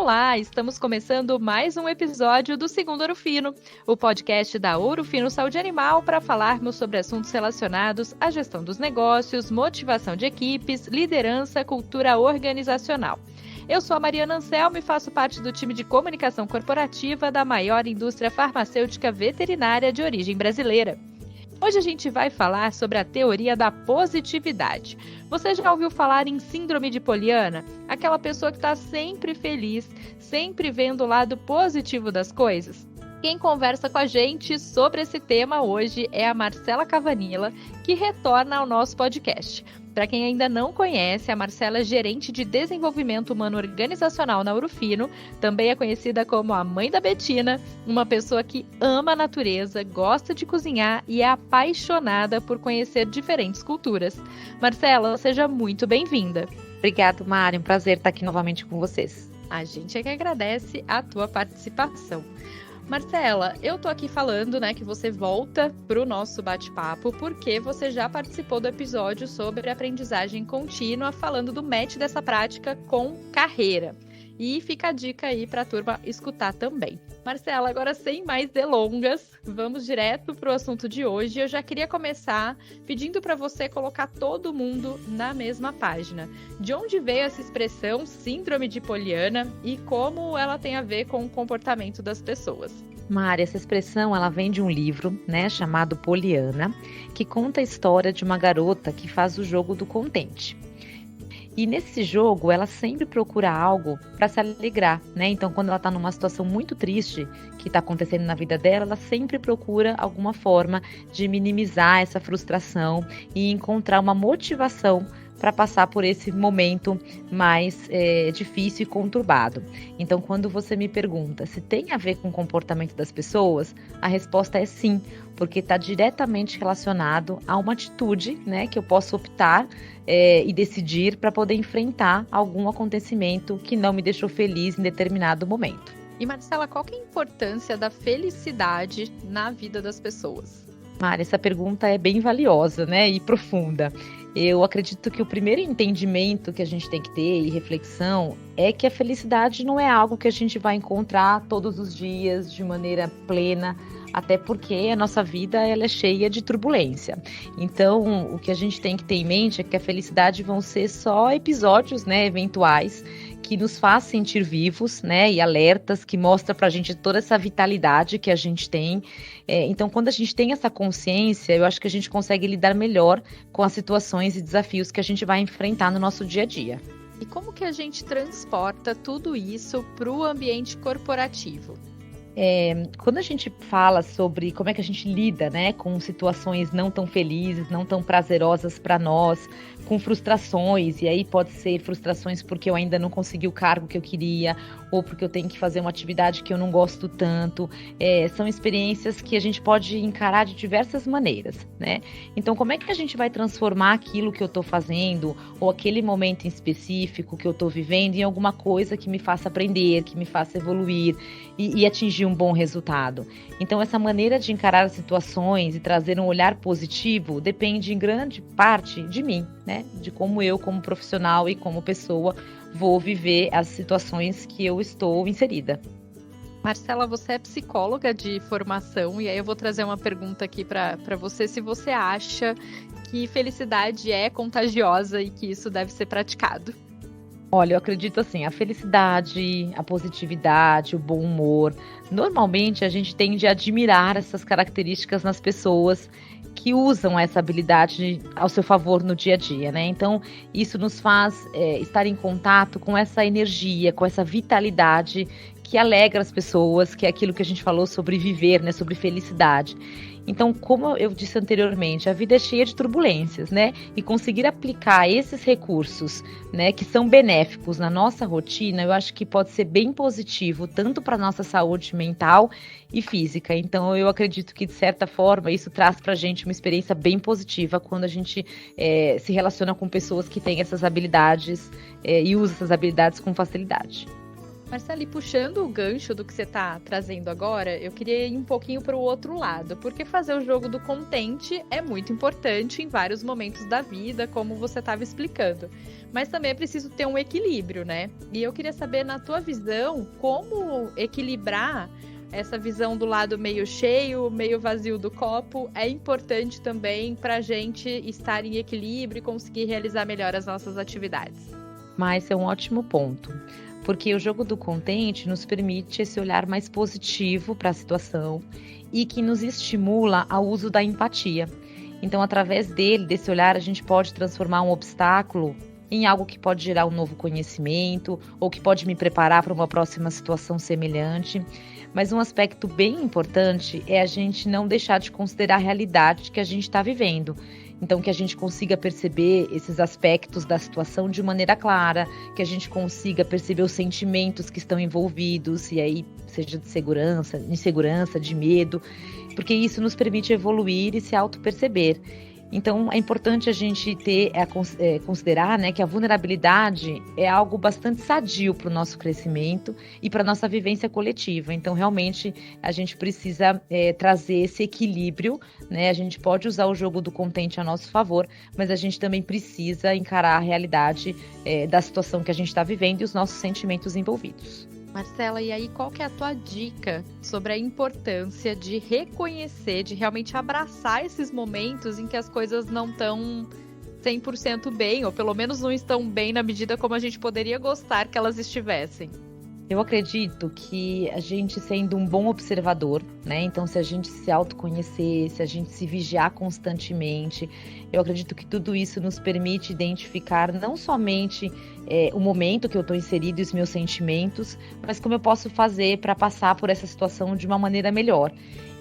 Olá, estamos começando mais um episódio do Segundo Ouro Fino, o podcast da Ouro Fino Saúde Animal para falarmos sobre assuntos relacionados à gestão dos negócios, motivação de equipes, liderança, cultura organizacional. Eu sou a Mariana Anselmo e faço parte do time de comunicação corporativa da maior indústria farmacêutica veterinária de origem brasileira. Hoje a gente vai falar sobre a teoria da positividade. Você já ouviu falar em síndrome de Poliana? Aquela pessoa que está sempre feliz, sempre vendo o lado positivo das coisas? Quem conversa com a gente sobre esse tema hoje é a Marcela Cavanilla, que retorna ao nosso podcast. Para quem ainda não conhece, a Marcela é gerente de desenvolvimento humano organizacional na Ouro Fino, também é conhecida como a mãe da Betina, uma pessoa que ama a natureza, gosta de cozinhar e é apaixonada por conhecer diferentes culturas. Marcela, seja muito bem-vinda. Obrigada, Mari, um prazer estar aqui novamente com vocês. A gente é que agradece a tua participação. Marcela, eu tô aqui falando, que você volta pro nosso bate-papo porque você já participou do episódio sobre aprendizagem contínua, falando do match dessa prática com carreira. E fica a dica aí pra turma escutar também. Marcela, agora sem mais delongas, vamos direto pro assunto de hoje. Eu já queria começar pedindo para você colocar todo mundo na mesma página. De onde veio essa expressão síndrome de Poliana e como ela tem a ver com o comportamento das pessoas? Mari, essa expressão ela vem de um livro, chamado Poliana, que conta a história de uma garota que faz o jogo do contente. E nesse jogo, ela sempre procura algo para se alegrar, Então, quando ela está numa situação muito triste que está acontecendo na vida dela, ela sempre procura alguma forma de minimizar essa frustração e encontrar uma motivação para passar por esse momento mais difícil e conturbado. Então, quando você me pergunta se tem a ver com o comportamento das pessoas, a resposta é sim, porque está diretamente relacionado a uma atitude, que eu posso optar e decidir para poder enfrentar algum acontecimento que não me deixou feliz em determinado momento. E Marcela, qual que é a importância da felicidade na vida das pessoas? Mari, essa pergunta é bem valiosa, e profunda. Eu acredito que o primeiro entendimento que a gente tem que ter e reflexão é que a felicidade não é algo que a gente vai encontrar todos os dias de maneira plena, até porque a nossa vida ela é cheia de turbulência. Então, o que a gente tem que ter em mente é que a felicidade vão ser só episódios, eventuais, que nos faz sentir vivos, e alertas, que mostra pra gente toda essa vitalidade que a gente tem. Então, quando a gente tem essa consciência, eu acho que a gente consegue lidar melhor com as situações e desafios que a gente vai enfrentar no nosso dia a dia. E como que a gente transporta tudo isso para o ambiente corporativo? Quando a gente fala sobre como é que a gente lida, com situações não tão felizes, não tão prazerosas para nós, com frustrações, e aí pode ser frustrações porque eu ainda não consegui o cargo que eu queria, ou porque eu tenho que fazer uma atividade que eu não gosto tanto, são experiências que a gente pode encarar de diversas maneiras, Então, como é que a gente vai transformar aquilo que eu estou fazendo, ou aquele momento em específico que eu estou vivendo, em alguma coisa que me faça aprender, que me faça evoluir e atingir um bom resultado? Então, essa maneira de encarar as situações e trazer um olhar positivo depende em grande parte de mim, de como eu, como profissional e como pessoa, vou viver as situações que eu estou inserida. Marcela, você é psicóloga de formação e aí eu vou trazer uma pergunta aqui para você, se você acha que felicidade é contagiosa e que isso deve ser praticado. Olha, eu acredito assim, a felicidade, a positividade, o bom humor, normalmente a gente tende a admirar essas características nas pessoas que usam essa habilidade ao seu favor no dia a dia, Então, isso nos faz estar em contato com essa energia, com essa vitalidade que alegra as pessoas, que é aquilo que a gente falou sobre viver, sobre felicidade. Então, como eu disse anteriormente, a vida é cheia de turbulências, E conseguir aplicar esses recursos, que são benéficos na nossa rotina, eu acho que pode ser bem positivo, tanto para a nossa saúde mental e física. Então, eu acredito que, de certa forma, isso traz para a gente uma experiência bem positiva quando a gente se relaciona com pessoas que têm essas habilidades e usa essas habilidades com facilidade. Marcela, e puxando o gancho do que você está trazendo agora, eu queria ir um pouquinho para o outro lado, porque fazer o jogo do contente é muito importante em vários momentos da vida, como você estava explicando. Mas também é preciso ter um equilíbrio, né? E eu queria saber, na tua visão, como equilibrar essa visão do lado meio cheio, meio vazio do copo é importante também para a gente estar em equilíbrio e conseguir realizar melhor as nossas atividades. Mas é um ótimo ponto, porque o jogo do contente nos permite esse olhar mais positivo para a situação e que nos estimula ao uso da empatia. Então, através desse olhar, a gente pode transformar um obstáculo em algo que pode gerar um novo conhecimento ou que pode me preparar para uma próxima situação semelhante. Mas um aspecto bem importante é a gente não deixar de considerar a realidade que a gente está vivendo. Então, que a gente consiga perceber esses aspectos da situação de maneira clara, que a gente consiga perceber os sentimentos que estão envolvidos, e aí seja de segurança, insegurança, de medo, porque isso nos permite evoluir e se auto-perceber. Então, é importante a gente considerar, né, que a vulnerabilidade é algo bastante sadio para o nosso crescimento e para a nossa vivência coletiva. Então, realmente, a gente precisa trazer esse equilíbrio, né? A gente pode usar o jogo do contente a nosso favor, mas a gente também precisa encarar a realidade da situação que a gente está vivendo e os nossos sentimentos envolvidos. Marcela, e aí qual que é a tua dica sobre a importância de reconhecer, de realmente abraçar esses momentos em que as coisas não estão 100% bem, ou pelo menos não estão bem na medida como a gente poderia gostar que elas estivessem? Eu acredito que a gente sendo um bom observador, né? Então, se a gente se autoconhecer, se a gente se vigiar constantemente, eu acredito que tudo isso nos permite identificar não somente o momento que eu estou inserido e os meus sentimentos, mas como eu posso fazer para passar por essa situação de uma maneira melhor.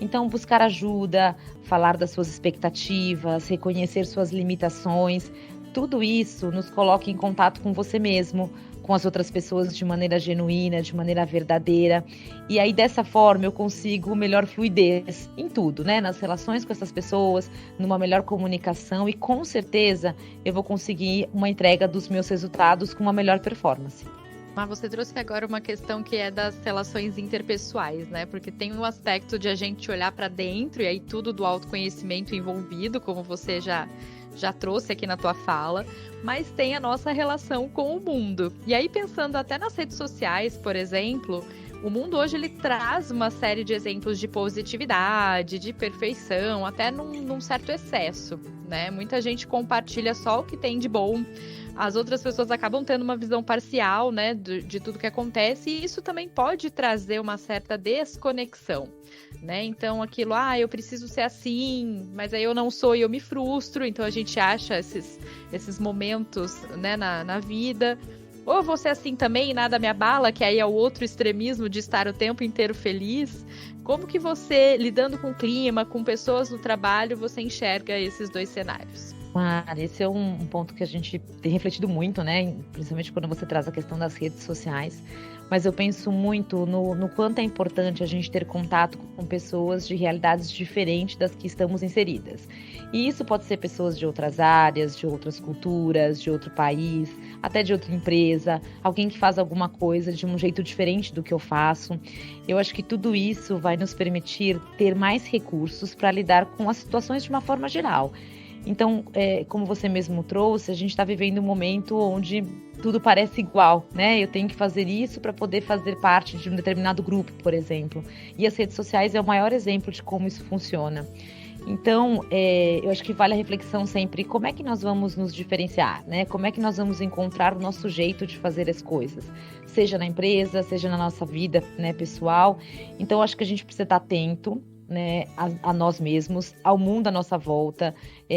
Então, buscar ajuda, falar das suas expectativas, reconhecer suas limitações, tudo isso nos coloca em contato com você mesmo, com as outras pessoas de maneira genuína, de maneira verdadeira. E aí, dessa forma, eu consigo melhor fluidez em tudo, né? Nas relações com essas pessoas, numa melhor comunicação e, com certeza, eu vou conseguir uma entrega dos meus resultados com uma melhor performance. Mas você trouxe agora uma questão que é das relações interpessoais, né? Porque tem um aspecto de a gente olhar para dentro e aí tudo do autoconhecimento envolvido, como você já trouxe aqui na tua fala, mas tem a nossa relação com o mundo. E aí, pensando até nas redes sociais, por exemplo, o mundo hoje ele traz uma série de exemplos de positividade, de perfeição, até num certo excesso, né? Muita gente compartilha só o que tem de bom. As outras pessoas acabam tendo uma visão parcial, né, de tudo que acontece, e isso também pode trazer uma certa desconexão, né? Então, aquilo, eu preciso ser assim, mas aí eu não sou e eu me frustro, então a gente acha esses momentos, né, na vida. Ou eu vou ser assim também e nada me abala, que aí é o outro extremismo de estar o tempo inteiro feliz. Como que você, lidando com o clima, com pessoas no trabalho, você enxerga esses dois cenários? Esse é um ponto que a gente tem refletido muito, né? Principalmente quando você traz a questão das redes sociais. Mas eu penso muito no quanto é importante a gente ter contato com pessoas de realidades diferentes das que estamos inseridas. E isso pode ser pessoas de outras áreas, de outras culturas, de outro país, até de outra empresa, alguém que faz alguma coisa de um jeito diferente do que eu faço. Eu acho que tudo isso vai nos permitir ter mais recursos para lidar com as situações de uma forma geral. Então, como você mesmo trouxe, a gente está vivendo um momento onde tudo parece igual, né? Eu tenho que fazer isso para poder fazer parte de um determinado grupo, por exemplo. E as redes sociais é o maior exemplo de como isso funciona. Então, eu acho que vale a reflexão sempre, como é que nós vamos nos diferenciar, né? Como é que nós vamos encontrar o nosso jeito de fazer as coisas, seja na empresa, seja na nossa vida, né, pessoal. Então, acho que a gente precisa estar atento, né, a nós mesmos, ao mundo à nossa volta,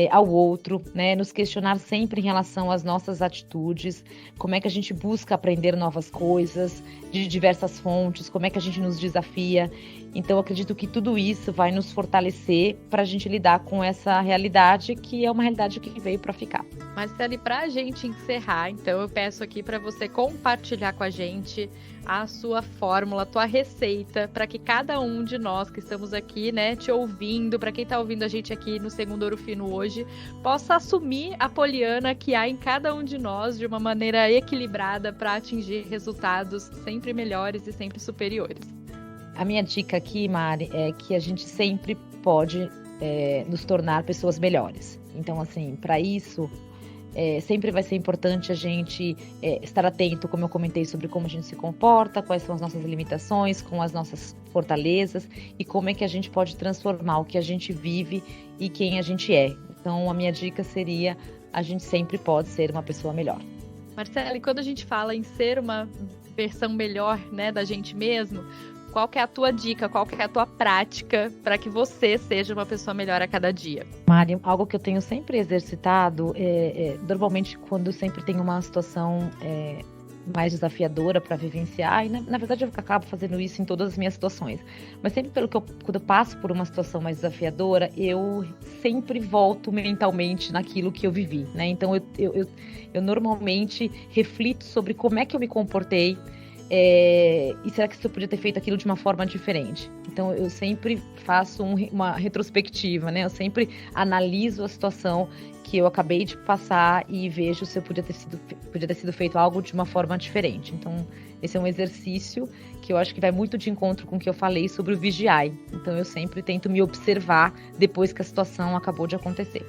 ao outro, né, nos questionar sempre em relação às nossas atitudes, como é que a gente busca aprender novas coisas de diversas fontes, como é que a gente nos desafia. Então, eu acredito que tudo isso vai nos fortalecer para a gente lidar com essa realidade, que é uma realidade que veio para ficar. Marcele, para a gente encerrar, então eu peço aqui para você compartilhar com a gente a sua fórmula, a tua receita, para que cada um de nós que estamos aqui, né, te ouvindo, para quem está ouvindo a gente aqui no Segundo Ouro Fino hoje, possa assumir a poliana que há em cada um de nós de uma maneira equilibrada para atingir resultados sempre melhores e sempre superiores. A minha dica aqui, Mari, é que a gente sempre pode nos tornar pessoas melhores. Então, assim, para isso, sempre vai ser importante a gente estar atento, como eu comentei, sobre como a gente se comporta, quais são as nossas limitações, com as nossas fortalezas e como é que a gente pode transformar o que a gente vive e quem a gente é. Então, a minha dica seria: a gente sempre pode ser uma pessoa melhor. Marcele, quando a gente fala em ser uma versão melhor, né, da gente mesmo, qual que é a tua dica, qual que é a tua prática para que você seja uma pessoa melhor a cada dia? Mari, algo que eu tenho sempre exercitado, normalmente quando sempre tem uma situação mais desafiadora para vivenciar, e na verdade eu acabo fazendo isso em todas as minhas situações, mas sempre quando eu passo por uma situação mais desafiadora, eu sempre volto mentalmente naquilo que eu vivi, né? Então eu normalmente reflito sobre como é que eu me comportei, e será que eu podia ter feito aquilo de uma forma diferente? Então eu sempre faço uma retrospectiva, né? Eu sempre analiso a situação que eu acabei de passar e vejo se eu podia ter sido feito algo de uma forma diferente. Então esse é um exercício que eu acho que vai muito de encontro com o que eu falei sobre o vigiar. Então eu sempre tento me observar depois que a situação acabou de acontecer.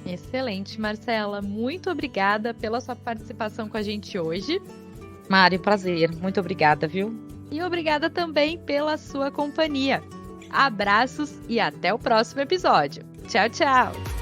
Excelente, Marcela. Muito obrigada pela sua participação com a gente hoje. Mari, prazer. Muito obrigada, viu? E obrigada também pela sua companhia. Abraços e até o próximo episódio. Tchau, tchau!